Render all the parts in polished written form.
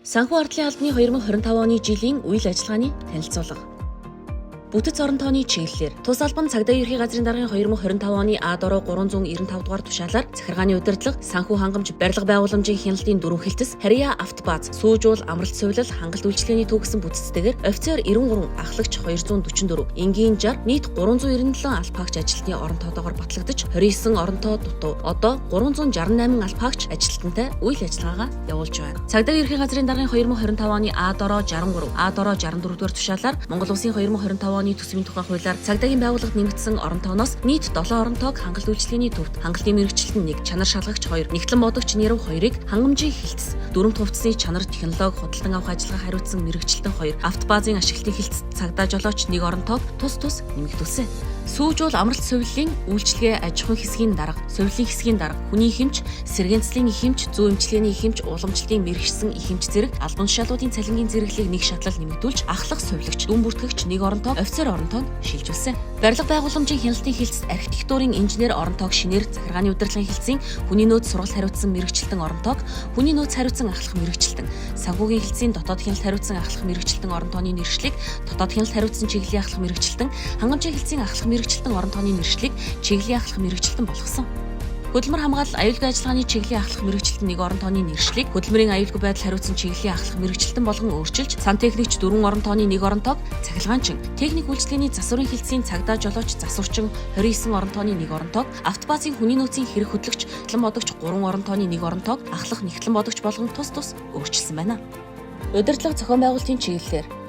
Санхүү ардлын албаны 2025 оны жилийн үйл ажиллагааны танилцуулга. Бүтэц орон тооны чиглэлээр тус албан цагдаа ерхий газрын даргын 2025 оны А-дороо 395 дугаар тушаалаар захиргааны удирдлага, санхүү хангамж, барилга байгууламжийн хяналтын дөрвөн хилтэс, Харьяа автобаз, сүүжуул, амралт сувилал, хангалт үйлчилгээний түүхсэн бүтцтэйгээр офицер 93, ахлагч 244, энгийн 60, нийт 397 албаагч ажилтны орон тоотоогоор батлагдаж 29 орон тоо дутуу. Одоо 368 албаагч ажилтнтай үйл ажиллагаагаа явуулж байна. Цагдаа ерхий газрын даргын 2025 оны А-дороо 63, А-дороо 64 дугаар тушаалаар Монгол Улсын 2025 оны төсвийн тухай хуулиар цагдаагийн байгууллагад нэмэгдсэн орон тооноос нийт 7 орон тоог хангалт үйлчилгээний төвд, хангалтын мэргэжилтэн 1, чанар шалгагч 2, нэгтлэн бодогч нэрв 2-ыг хангамжийн хилтэс, дөрөв хувцсны чанар технологи худалдан авах ажиллагаа хариуцсан мэргэжилтэн 2, автобазын ашиглалтын хилтэс, цагдаа жолооч 1 орон тоог тус нэмэгдүүлсэн. Сүүжуул амралт сувиллын үйлчилгээ аж ахуйн хэсгийн дарга, сувиллын хэсгийн дарга, хүний ихэмж, сэргэнцлийн ихэмж, зүү эмчилгээний ихэмж, уламжлалтын мэргэшсэн ихэмж зэрэг албан тушаалуудын цалингийн зэрэглэлийг нэг шатлал нэмэгдүүлж, ахлах сувилагч, дүн бүртгэгч 1 орон тоог, офицер орон тоог шилжүүлсэн. Барилга байгууламжийн хяналтын хилтэс, архитектурын инженер орон тоог шинээр, захиргааны удирдлагын хилцийн хүний нөөц сургалт хариуцсан мэргэжилтэн орон тоог, хүний нөөц хариуцсан ахлах мэргэжилтэн, санхүүгийн хилцийн дотоод хяналт хариуцсан ахлах мэргэжилтэн орон тооны нэршлиг, дотоод хяналт хариуцсан чиглэлийн ахлах мэргэжилтэн, хангамжийн хилцийн ахлах мэргэжилтэн орон тооны нэршлиг, чиглэлийн ахлах мэргэжилтэн болгосон. Хөдөлмөр хамгаалал аюулгүй ажиллагааны чиглэлийн ахлах мэргэжилтэн 1 орон тооны нэршлиг, хөдөлмөрийн аюулгүй байдал хариуцсан чиглэлийн ахлах мэргэжилтэн болгон өөрчилж, сантехникч 4 орон тооны 1 орон тоог, цахилгаанчин, техник үйлчилгээний засварын хилцийн цагдаа жолооч засварчин 29 орон тооны 1 орон тоог, автобазын хүний нөөцийн хэрэг хөтлөгч, нэгтлэн бодогч 3 орон тооны 1 орон тоог, ахлах нэгтлэн бодогч болгон тус өөрчилсөн байна. Удирдлага зохион байгуулалтын чиглэлээр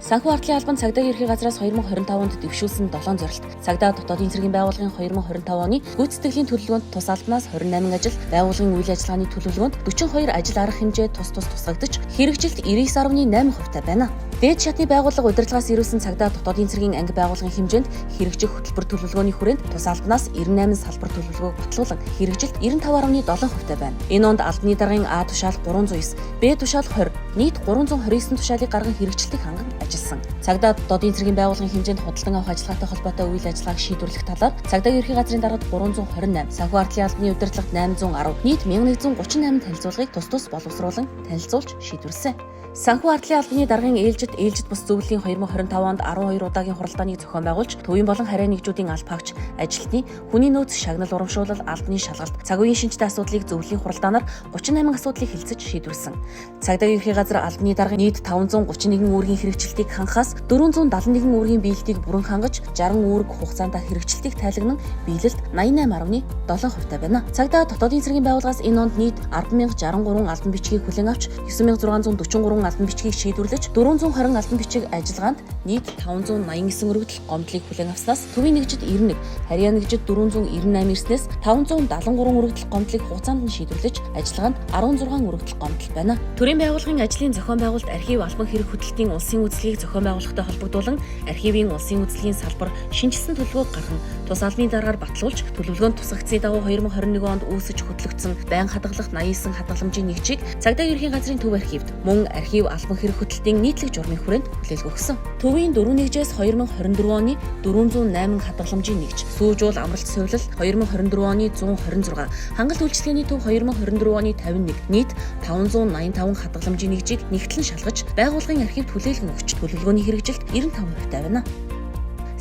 Санхүү ардлын албан цагдаа ерхий газраас 2025 онд дэвшүүлсэн 7 зорилт. Цагдаа дотоодын цэргийн байгууллагын 2025 оны гүйцэтгэлийн төлөвлөгөөнд тус албанаас 28 ажил, байгууллагын үйл ажиллагааны төлөвлөгөөнд 42 ажил арга хэмжээ тусгагдаж, хэрэгжилт 99.8% байна. Дээд шатны байгууллага удирдлагаас ирүүлсэн цагдаа дотоодын цэргийн анги байгууллагын хэмжээнд хэрэгжих хөтөлбөр төлөвлөгөөний хүрээнд тус албанаас 98 салбар төлөвлөгөөг батлуулан хэрэгжилт 95.7% байна. Энэ онд албаны даргын А тушаал 309, Б тушаал 20, нийт 329 тушаалыг гарган хэрэгжилтийг ханган ажилласан. Цагдаа дотоодын цэргийн байгууллагын хэмжээнд худалдан авах ажиллагаатай холбоотой үйл ажиллагааг шийдвэрлэх талаар цагдаа ерхий газрын даргад 328, санхүү ардлын албаны удирдлагад 810, нийт 1138 танилцуулгыг тус боловсруулан танилцуулж шийдвэрлсэн. Санхүү ардлын албаны даргын ээлжид бус зөвлөлийн 2025 онд 12 удаагийн хуралдааныг зохион байгуулж, төвийн болон харьяа нэгжүүдийн албаагч, ажилтны, хүний нөөц шагнал урамшуулал, албаны шалгалт, цаг үеийн шинжтэй асуудлыг зөвлөлийн хуралдаанаар 38 асуудлыг хэлцэж шийдвэрлсэн. Цагдаа ерхий газар албаны даргын нийт 531 үүргийн хэрэгжилтийг хангахаас 471 үүргийн биелэлтийг бүрэн хангаж, 60 үүрэг хугацаанд хэрэгжилтийг тайлагнан биелэлт 88.7% байна. Цагдаа дотоодын цэргийн байгууллагаас энэ онд нийт 10,063 албан бичгийг хүлээн авч, 9,643 албан бичгийг шийдвэрлэж, 420 албан бичиг ажиллагаанд нийт 589 өргөдөл гомдлыг хүлээн авснаас төвийн нэгжид 91, харьяа нэгжид 498 ирснээс 573 өргөдөл гомдлыг хугацаанд нь шийдвэрлэж, ажиллагаанд 16 өргөдөл гомдол байна. Төрийн байгууллагын ажлын зохион байгуулалт архив албан хэрэг хөтөлтийн улсын үзлэгийг зохион байгуулахтай холбогдуулан архивын улсын үзлэгийн салбар шинжилсэн төлөвлөгөөг гарган тус албаны дараагаар батлуулж, төлөвлөгөөнд тусгагдсны дагуу 2021 онд үүсэж хөтлөгдсөн байн хадгалах 89 хадгаламжийн нэгжийг цагдаа ерхий газрын төв архивд мөн архив албан хэрэг хөтөлтийн нийтлэг журмын хүрээнд хүлээлт өгсөн. Төвийн 4 нэгжээс 2024 оны 408 хадгаламжийн нэгж, сүүжуул амралт сувилал 2024 оны 126, хангалт үйлчилгээний төв 2024 оны 51, нийт 585 хадгаламжийн нэгжийг нэгтлэн шалгаж, байгууллагын архивд хүлээлгэн өгч, төлөвлөгөөний хэрэгжилт 95% байна.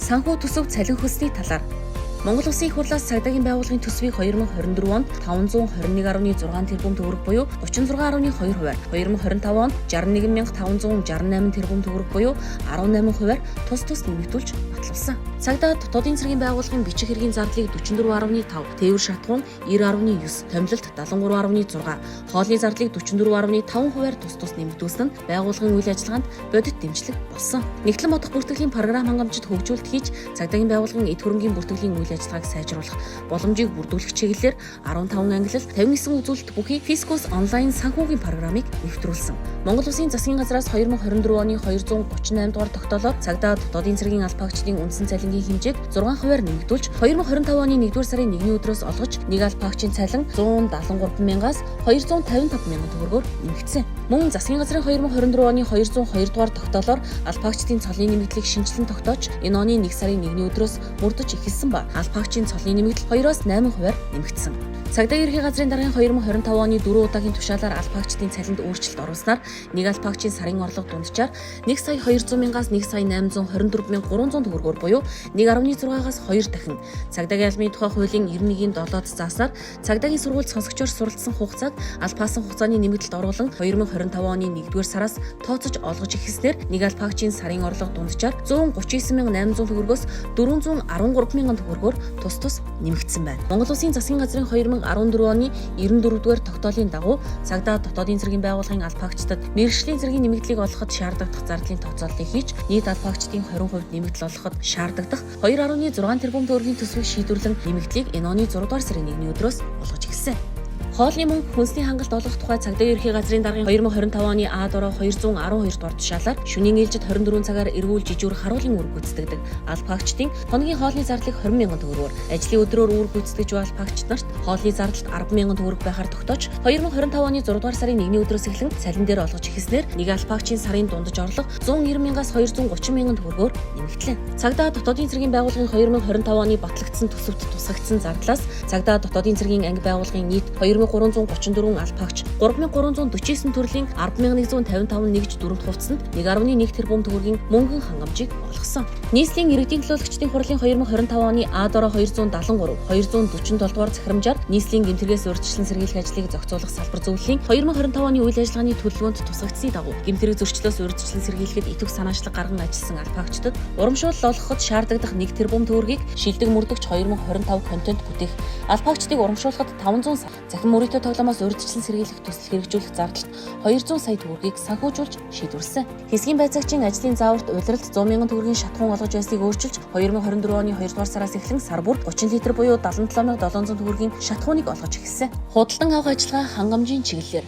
Санхүү төсөв цалин хөлсний талаар Монгол Улсын их хурлаас цагдаагийн байгууллагын төсвийг 2024 онд 521.6 тэрбум төгрөг буюу 36.2%, 2025 онд 61,568 тэрбум төгрөг буюу 18%-аар тус нэмэгдүүлж батлуулсан. Цагдаа дотоодын цэргийн байгууллагын бичиг хэргийн зардлыг 44.5, тээвэр шатхуун 90.9, томилолт 73.6, хоолны зардлыг 44.5%-аар тус нэмэгдүүлсэн нь байгууллагын үйл ажиллагаанд бодит дэмжлэг болсон. Нэгтлэн бодох бүртгэлийн програм хангамжид хөгжүүлэлт хийж, цагдаагийн байгууллагын эд хөрөнгийн бүртгэлийн үйл ажиллагааг сайжруулах боломжийг бүрдүүлэх чиглэлээр 15 ангилал, 59 үзүүлэлт бүхий Fiscus онлайн санхүүгийн програмыг нэвтрүүлсэн. Монгол Улсын засгийн газраас 2024 оны 238 дугаар тогтоолоор цагдаа дотоодын цэргийн албаагчдын үндсэн цалингийн хэмжээг 6%-аар нэмэгдүүлж, 2025 оны 1-р сарын 1-ний өдрөөс олгож, нэг албаагчийн цалин 173 мянгаас 255 мянган төгрөгөөр нэмэгдсэн. Мөн засгийн газрын 2024 оны 202 дугаар тогтоолоор албаагчдын цолын нэмэгдлийг шинжилэн тогтоож, энэ оны 1 сарын 1-ний өдрөөс мөрдөж эхэлсэн ба албаагчийн цолын нэмэгдэл 2-8%-аар нэмэгдсэн. Цагдаагийн ерхий газрын даргын 2025 оны 4 удаагийн тушаалаар албаагчдын цалинд өөрчлөлт оруулснаар нэг албаагчийн сарын орлого дунджаар 1,200,000-аас 1,824,300 төгрөгөөр буюу 1.6-аас 2 дахин цагдаагийн албаны тухай хуулийн 91-7-д заасаар цагдаагийн сургуульд сонсогчоор суралцсан хугацааг албаасан хугацааны нэмэгдэлд оруулан 2025 оны 1-р сараас тооцож олгож эхэлснээр нэг албаагчийн сарын орлого дунджаар 139,800 төгрөгөөс 413,000 төгрөгөөр тус нэмэгдсэн байна. Монгол Улсын засгийн газрын 2014 оны 94-р тогтоолын дагуу цагдаа дотоодын цэргийн байгууллагын албаагчдад мэргэжлийн цэргийн нэмэгдлийг олгоход шаардлагатай зардлын тооцооллыг хийж нийт албаагчдын 20% нэмэгдэл олгоход шаардлагатай 2.6 тэрбум төгрөгийн төсвийг шийдвэрлэн нэмэгдлийг энэ оны 6-р сарын 1-ний өдрөөс олгож эхэлсэн. Хоолны мөнгө хүнсний хангалт олгох тухай цагдаагийн ерхий газрын даргын 2025 оны А дороо 212 дугаар тушаалаар шөнийн ээлжид 24 цагаар эргүүл жижүүр харуулын үүрэг гүйцэтгэдэг албаагчдын хоногийн хоолны зардлыг 20,000 төгрөгөөр, ажлын өдрөөр үүрэг гүйцэтгэж буй албаагчид нарт хоолны зардалт 10,000 төгрөг байхаар тогтоож 2025 оны 6 дугаар сарын 1-ний өдрөөс эхлэн цалин дээр олгож эхэлснээр нэг албаагчийн сарын дундаж орлого 190,000-аас 230,000 төгрөгөөр нэмэгдлээ. Цагдаа дотоодын цэргийн байгууллагын 2025 оны батлагдсан төсөвт тусгагдсан зардлаас цагдаа дотоодын цэргийн анги байгууллагын нийт 2,334 албаагч 3,349 төрлийн 10,155 нэгж дөрөвт хувцсанд 1.1 тэрбум төгрөгийн мөнгөн хангамжийг олгосон. Нийслэлийн иргэдийн төлөөлөгчдийн хурлын 2025 оны А дороо 273, 247 дугаар захирамжаар нийслэлийн гэмтэргээс урьдчилан сэргийлэх ажлыг зохицуулах салбар зөвлөлийн 2025 оны үйл ажиллагааны төлөвлөгөөнд тусгагдсны дагуу гэмтэрэг зөрчлөөс урьдчилан сэргийлэхэд итвэх санаачлаг гарган ажилласан албаагчдад урамшуулал олгоход шаардлагадах 1 тэрбум төгрөгийг шилдэг мөрдөгч 2025 контент бүтээх албаагчдыг урамшуулахад 500 сая, захин мөрөөдөө тоглоомоос урьдчилан сэргийлэх төсөл хэрэгжүүлэх зардалт 200 сая төгрөгийг санхүүжүүлж шийдвэрлэсэн. Хэсгийн байцаагчийн ажлын зааварт улиралд 100,000 төгрөгийн шатхуун олгож байсныг өөрчилж 2024 оны 2 дугаар сараас эхлэн сар бүр 30 литр буюу 77,700 төгрөгийн шатхууныг олгож эхэлсэн. Худалдан авах ажиллагаа хангамжийн чиглэлээр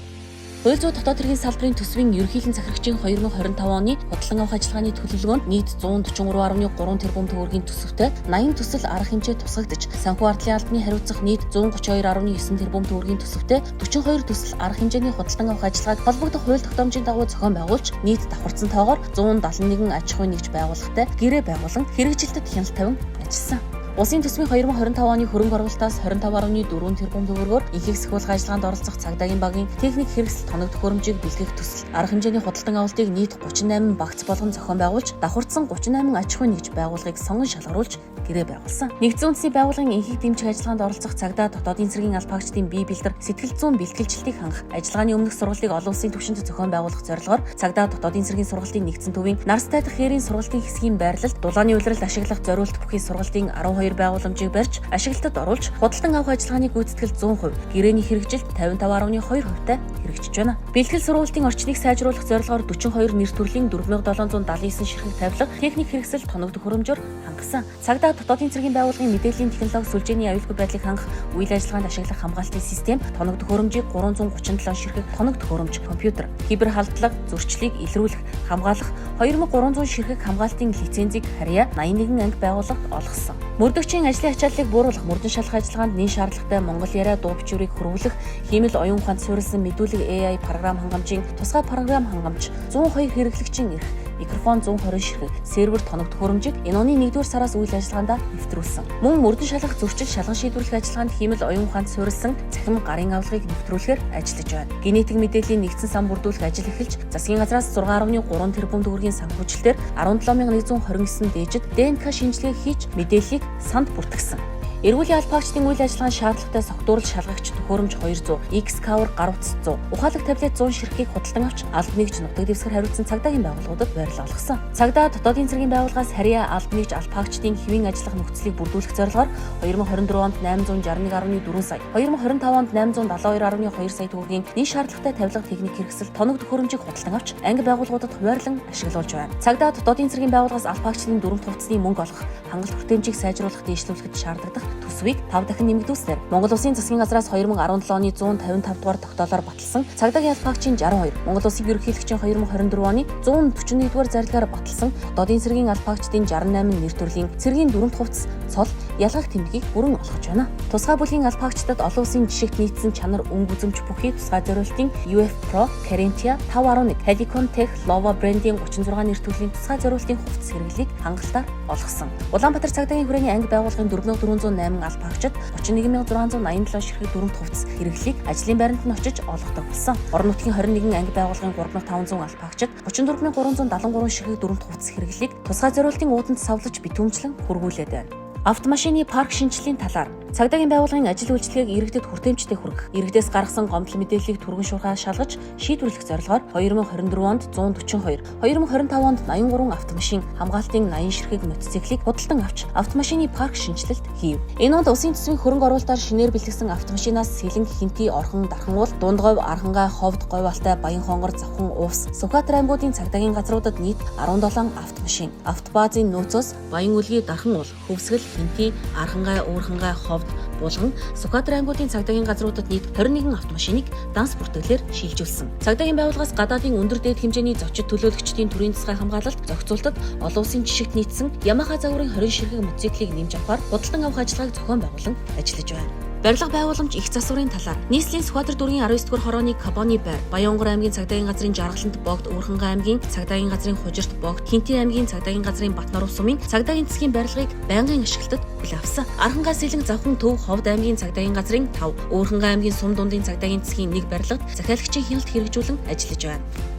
хууль зүйн дотоод хэргийн салбарын төсвийн ерөнхийлөн захирагчийн 2025 оны худалдан авах ажиллагааны төлөвлөгөөнд нийт 143.3 тэрбум төгрөгийн төсөвтэй 80 төсөл арга хэмжээ тусгагдж, санхүү ардлын албаны хариуцах нийт 132.9 тэрбум төгрөгийн төсөвтэй 42 төсөл арга хэмжээний худалдан авах ажиллагааг холбогдох хууль тогтоомжийн дагуу зохион байгуулж, нийт давхарцсан тоогоор 171 аж ахуйн нэгж байгууллагатай гэрээ байгуулан хэрэгжилтэд хяналт тавин ажилласан. Улсын төсвийн 2025 оны хөрөнгө оруулалтаас 25.4 тэрбум төгрөгөөр ихэнх сахиулгын ажиллагаанд оролцох цагдаагийн багийн техник хэрэгсэл тоног төхөөрөмжийг бэлтгэх төсөл арга хэмжээний худалдан авалтыг нийт 38 багц болгон зохион байгуулж, давхарцсан 38 аж ахуйн нэгж байгууллагыг сонгон шалгаруулж гэрээ байгуулсан. Нэгдсэн үндэсний байгууллагын энхийг дэмжих ажиллагаанд оролцох цагдаа дотоодын цэргийн албаагчдын бие бэлтэр сэтгэл зүйн бэлтгэлжилтийг хангах, ажиллагааны өмнөх сургалтыг олон улсын түвшинд зохион байгуулах зорилгоор цагдаа дотоодын цэргийн сургалтын нэгдсэн төвийн нарстай дахь хээрийн сургалтын хэсгийн байрлалд дулааны улиралд ашиглах зориулт бүхий сургалтын 12 байгууламжийг барьж ашиглалтад оруулж, худалдан авах ажиллагааны гүйцэтгэл 100%, гэрээний хэрэгжилт 55.2%-тай хэрэгжиж байна. Бэлтгэл сургалтын орчныг сайжруулах зорилгоор 42 нэр төрлийн 4,779 ширхэг тавилга техник хэрэгсэл тоног төхөөрөмжөөр хангасан. Цагдаа дотоодын цэргийн байгууллагын мэдээллийн технологи сүлжээний аюулгүй байдлыг хангах, үйл ажиллагаанд ашиглах хамгаалтын систем, тоног төхөөрөмжийг 337 ширхэг тоног төхөөрөмж, компьютер, кибер халдлага, зөрчлийг илрүүлэх, хамгаалах 2300 ширхэг хамгаалтын лицензийг харьяа 81 анги байгууллагад олгосон. Мөрдөгчийн ажлын ачааллыг бууруулах, мөрдөн шалгах ажиллагаанд нийт шаардлагатай монгол яриа дуу бичвэрийг хөрвүүлэх, хиймэл оюун ухаанд суурилсан мэдүүлэг AI програм хангамжийн тусгай програм хангамж, 102 хэрэглэгчийн эрх, микрофон 120 ширхэг, сервер тоног төхөөрөмжийг энэ оны 1-р сараас үйл ажиллагаанд нэвтрүүлсэн. Мөн мөрдөн шалгах, зөрчил шалган шийдвэрлэх ажиллагаанд хиймэл оюун ухаанд суурилсан цахим гарын авлагыг нэвтрүүлэхээр ажиллаж байна. Генетик мэдээллийн нэгдсэн сан бүрдүүлэх ажил эхэлж, засгийн газраас 6.3 тэрбум төгрөгийн санхүүжилтээр 17,129 дээжид ДНК шинжилгээ хийж мэдээллийг санд бүртгэсэн. Эргүүлийн албаагчдын үйл ажиллагаанд шаардлагатай согтуурлал шалгагч төхөөрөмж 200, X-Cover гар утас 100, ухаалаг таблет 100 ширхгийг худалдан авч албан нэгж нутаг дэвсгэр хариуцсан цагдаагийн байгууллагуудад байрлал олгосон. Цагдаа дотоодын цэргийн байгууллагаас харьяа албан нэгж албаагчдын хэвийн ажиллах нөхцөлийг бүрдүүлэх зорилгоор 2024 онд 861.4 сая, 2025 онд 872.2 сая төгрөгийн нийт шаардлагатай тавилга техник хэрэгсэл тоног төхөөрөмжийг худалдан авч анги байгууллагуудад хуваарлан ашиглуулж байна. Цагдаа дотоодын цэргийн байгууллагаас албаагчдын дөрөв хувцсны мөнгө олгох, хангалт хүртээмжийг сайжруулах, дээшлүүлэхэд шаардлагатай төсвийг 5 дахин нэмэгдүүлснээр Монгол Улсын засгийн газраас 2017 оны 155 дугаар тогтоолоор баталсан цагдаагийн албаагчийн 62, Монгол Улсын ерөнхийлөгчийн 2024 оны 141 дугаар зарилгаар баталсан дотоодын цэргийн албаагчдын 68 нэр төрлийн цэргийн дөрөв хувцс цол ялгах тэмдгийг бүрэн олгож байна. Тусгай бүлгийн албаагчдад олон улсын жишгт нийцсэн чанар өнгө үзэмж бүхий тусгай зориултын UF Pro, Carinthia 5.1, Helicon Tech, Lova брендийн 36 нэр төрлийн тусгай зориултын хувцас хэрэглийг хангалтаар олгосон. Улаанбаатар цагдаагийн хүрээний анги байгууллагын 4408 албаагчид 31687 ширхэг дүрмт хувцас хэрэглийг ажлын байранд нь очиж олгодог болсон. Орон нутгийн 21 анги байгууллагын 3500 албаагчид 34373 ширхэг дүрмт хувцас хэрэглийг тусгай зориултын ууданд савлаж битүүмжлэн хүргүүлээд байна. Автомашины парк шинжилгээний талаар цагдаагийн байгууллагын ажил үйлчлэгийг иргэдэд хүртээмжтэй хүргэх, иргэдээс гаргасан гомдол мэдээллийг түргэн шуурхай шалгаж шийдвэрлэх зорилгоор 2024 онд 142, 2025 онд 83 автомашин хамгаалтын 80 ширхэг мотоциклийг худалдан авч автомашины парк шинжилэлт хийв. Энэ онд усын төсвийн хөрөнгө оруулалтаар шинээр бэлтгэсэн автомашинаас сэлэн хинти орхон дархан уул, дундговь, архангай, ховд, говьалтай, баян хонгор, завхан, увс, Сүхбаатар аймагуудын цагдаагийн газруудад нийт 17 автомашин, автобазын нөөцөөс баян үлгий, дархан уул, хөвсгөл, хинти, архангай, уурхангай, ховд булган Сүхбаатар аймагуудын цагдаагийн газруудад нийт 21 автомашиныг данс бүртгэлээр шилжүүлсэн. Цагдаагийн байгууллагаас гадаадын өндөр дээд хэмжээний зочид төлөөлөгчдийн төрийн засгийн хамгаалалт зохицуултад олон улсын жишгт нийцсэн Yamaha загварын 20 ширхэг мотоциклийг нэмж авахар худалдан авах ажиллагааг зохион байгуулан ажиллаж байна. Барилга байгууламж их засварын талаар нийслэлийн Сүхбаатар дүүргийн 19-р хорооны Кабоны байр, Баянгор аймгийн цагдаагийн газрын Жаргалант богд, Уурхангай аймгийн цагдаагийн газрын Хужирт богд, Хинти аймгийн цагдаагийн газрын Батнар ус сумын цагдаагийн засгийн барилгыг байнгын ашиглалтад хүлээн авсан. Архангай сэлэн завхан төв Ховд аймгийн цагдаагийн газрын 5, Уурхангай аймгийн сум дундын цагдаагийн засгийн 1 барилгад захиалагчийн хяналт хэрэгжүүлэн ажиллаж байна.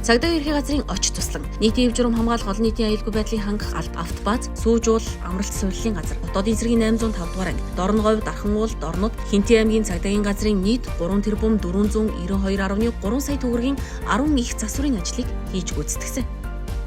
Цагдаагийн ерхий газрын оч туслан нийтийн эв журам хамгаалах олон нийтийн аюулгүй байдлыг хангах автобаз, сүүжуул, амралт сувиллын газар, дотоодын цэргийн 805 дугаар анги, Дорноговь, Дархан уул, Дорнод, Хинти аймгийн цагдаагийн газрын нийт 3 тэрбум 492.3 сая төгрөгийн 10 их засварын ажлыг хийж гүйцэтгсэн.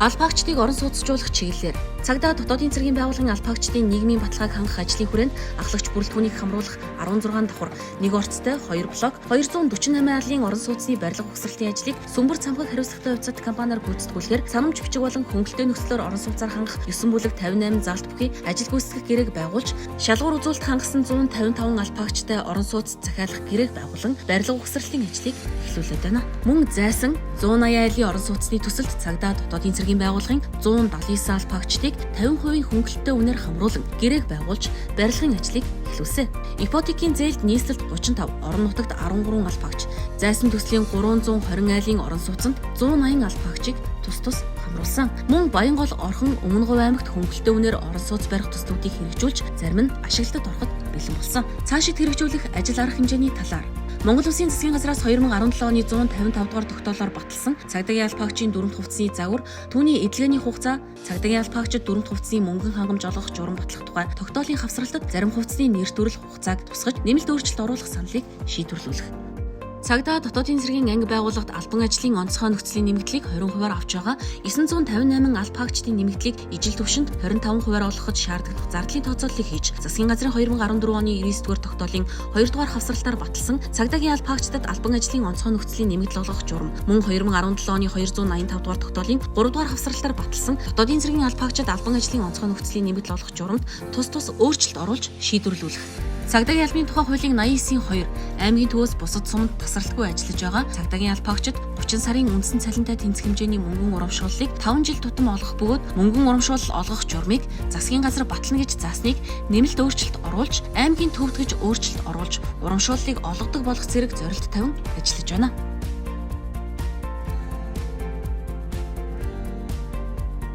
Албаагчдыг орон сууцжуулах чиглэлээр цагдаа дотоодын цэргийн байгууллагын албаагчдын нийгмийн баталгааг хангах ажлын хүрээнд ахлагч бүрэлдэхүүнийг хамруулах 16 давхар, 1 орцтой 2 блок, 248 айлын орон сууцны барилга угсралтын ажлыг Сүмбэр цамхаг хариуцлагатай хувьцат компаниар гүйцэтгүүлэхээр санамж бичиг болон хөнгөлтэй нөхцлөөр орон сууцаар хангах 9 бүлэг 58 залт бүхий ажил гүйцэтгэх гэрээг байгуулж, шалгуур үзүүлэлт хангасан 155 албаагчтай орон сууц захиалах гэрээг байгуулан барилга угсралтын ажлыг эхлүүлээд байна. Мөн зайсан 180 айлын орон сууцны төсөлд цагдаа дотоодын цэргийн байгууллагын 179 албаагчдыг 50% хөнгөлөлттэй үнээр хамруулан гэрээг байгуулж барилгын ажлыг эхлүүлсэн. Ипотекийн зээлд нийслэлд 35, орон нутагт 13 албаагч, зайсан төслийн 320 айлын орон сууцанд 180 албаагчийг тус хамруулсан. Мөн Баянгол, Орхон, Өмнөговь аймагт хөнгөлөлттэй үнээр орон сууц барих төслүүдийг хэрэгжүүлж зарим нь ашиглалтад ороход бэлэн болсон. Цаашид хэрэгжүүлэх ажил арга хэмжээний талаар Монгол Улсын засгийн газраас 2017 оны 155 дугаар тогтоолоор баталсан цагдаагийн албаагчийн дүрмт хувцсны загвар, түүний эдлгээний хугацаа, цагдаагийн албаагчид дүрмт хувцсны мөнгөн хангамж олгох журам батлах тухай тогтоолын хавсралтад зарим хувцсны нэр төрөл хугацааг тусгаж нэмэлт өөрчлөлт оруулах саналыг шийдвэрлүүлэх. Цагдаа дотоодын цэргийн анги байгууллагад албан ажлын онцгой нөхцөлийн нэмэгдлийг 20% авч байгаа 958 албаагчдын нэмэгдлийг ижил түвшинд 25% олгоход шаардлагатай зардлын тооцооллыг хийж засгийн газрын 2014 оны 99-р тогтоолын 2-р хавсралтаар баталсан цагдаагийн албаагчдад албан ажлын онцгой нөхцөлийн нэмэгдэл олгох журам, мөн 2017 оны 285-р тогтоолын 3-р хавсралтаар баталсан дотоодын цэргийн албаагчдад албан ажлын онцгой нөхцөлийн нэмэгдэл олгох журамд тус өөрчлөлт оруулж шийдвэрлүүлэх. Цагдаагийн албаны тухай хуулийн 89-2 аймгийн төвөөс бусад сумд тасралтгүй ажиллаж байгаа цагдаагийн албаагчид 30 сарын үндсэн цалинтай тэнцэх хэмжээний мөнгөн урамшууллыг 5 жил тутам олгох бөгөөд мөнгөн урамшуул олгох журмыг засгийн газар батлана гэж заасныг нэмэлт өөрчлөлт оруулж аймгийн төвд гэж өөрчлөлт оруулж урамшууллыг олгодог болох зэрэг зорилт тавин ажиллаж байна.